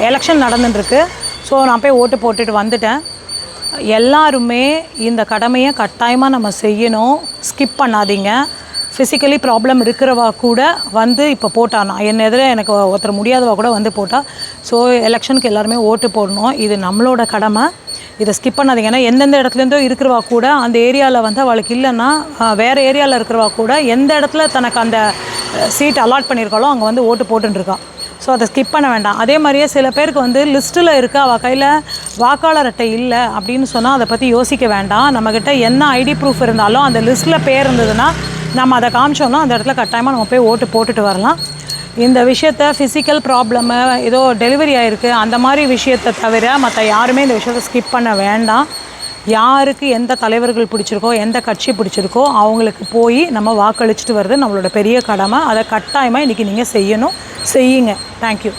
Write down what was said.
Election நடந்துட்டுருக்கு. So நான் போய் ஓட்டு போட்டுட்டு வந்துட்டேன். எல்லாருமே இந்த கடமையை கட்டாயமாக நம்ம செய்யணும். ஸ்கிப் பண்ணாதீங்க. ஃபிசிக்கலி ப்ராப்ளம் இருக்கிறவா கூட வந்து இப்போ போட்டானா என்ன எதிர எனக்கு ஒருத்தர் முடியாதவா கூட வந்து போட்டால். ஸோ எலெக்ஷனுக்கு எல்லாருமே ஓட்டு போடணும். இது நம்மளோட கடமை. இதை ஸ்கிப் பண்ணாதீங்க. ஏன்னா எந்தெந்த இடத்துலேருந்தோ இருக்கிறவா கூட அந்த ஏரியாவில் வந்து அவளுக்கு இல்லைன்னா வேறு ஏரியாவில் இருக்கிறவா கூட எந்த இடத்துல தனக்கு அந்த சீட் அலாட் பண்ணியிருக்காளோ அங்கே வந்து ஓட்டு போட்டுருக்கா. ஸோ அதை ஸ்கிப் பண்ண வேண்டாம். அதே மாதிரியே சில பேருக்கு வந்து லிஸ்ட்டில் இருக்க அவள் கையில் வாக்காளர் அட்டை இல்லை அப்படின்னு சொன்னால் அதை பற்றி யோசிக்க வேண்டாம். நம்மக்கிட்ட என்ன ஐடி ப்ரூஃப் இருந்தாலும் அந்த லிஸ்ட்டில் பேர் இருந்ததுன்னா நம்ம அதை காமிச்சோம்னா அந்த இடத்துல கட்டாயமாக நம்ம போய் ஓட்டு போட்டுட்டு வரலாம். இந்த விஷயத்த ஃபிசிக்கல் ப்ராப்ளமு ஏதோ டெலிவரி ஆகிருக்கு அந்த மாதிரி விஷயத்தை தவிர மற்ற யாருமே இந்த விஷயத்தை ஸ்கிப் பண்ண வேண்டாம். யாருக்கு எந்த தலைவர்கள் பிடிச்சிருக்கோ எந்த கட்சி பிடிச்சிருக்கோ அவங்களுக்கு போய் நம்ம வாக்களிச்சுட்டு வர்றது நம்மளோட பெரிய கடமை. அதை கட்டாயமாக இன்றைக்கி நீங்கள் செய்யணும். செய்யுங்க. தேங்க்யூ.